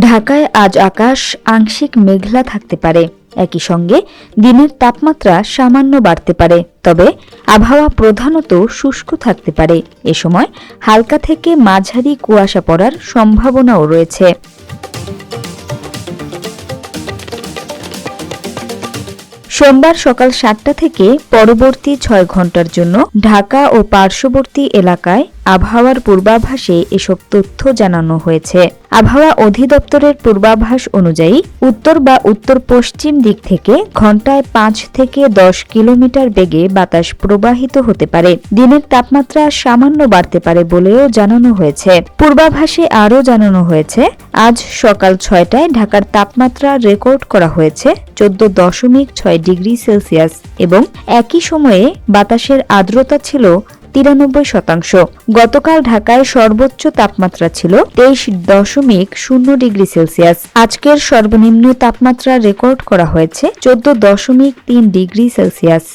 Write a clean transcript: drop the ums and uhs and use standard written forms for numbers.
ঢাকায় আজ আকাশ আংশিক মেঘলা থাকতে পারে। একই সঙ্গে দিনের তাপমাত্রা সামান্য বাড়তে পারে, তবে আবহাওয়া প্রধানত শুষ্ক থাকতে পারে। এ সময় হালকা থেকে মাঝারি কুয়াশা পড়ার সম্ভাবনাও রয়েছে। সোমবার সকাল ৭টা থেকে পরবর্তী ৬ ঘণ্টার জন্য ঢাকা ও পার্শ্ববর্তী এলাকায় আবহাওয়ার পূর্বাভাসে এসব তথ্য জানানো হয়েছে। আবহাওয়া অধিদপ্তরের পূর্বাভাস অনুযায়ী উত্তর বা উত্তর পশ্চিম দিক থেকে ঘণ্টায় ৫ থেকে ১০ কিলোমিটার বেগে বাতাস প্রবাহিত হতে পারে। দিনের তাপমাত্রা সামান্য বাড়তে পারে বলেও জানানো হয়েছে। পূর্বাভাসে আরও জানানো হয়েছে, আজ সকাল ৬টায় ঢাকার তাপমাত্রা রেকর্ড করা হয়েছে ১৪.৬ ডিগ্রি সেলসিয়াস এবং একই সময়ে বাতাসের আর্দ্রতা ছিল ৯৩%। গতকাল ঢাকায় সর্বোচ্চ তাপমাত্রা ছিল ২৩.০ ডিগ্রি সেলসিয়াস। আজকের সর্বনিম্ন তাপমাত্রা রেকর্ড করা হয়েছে ১৪.৩ ডিগ্রি সেলসিয়াস।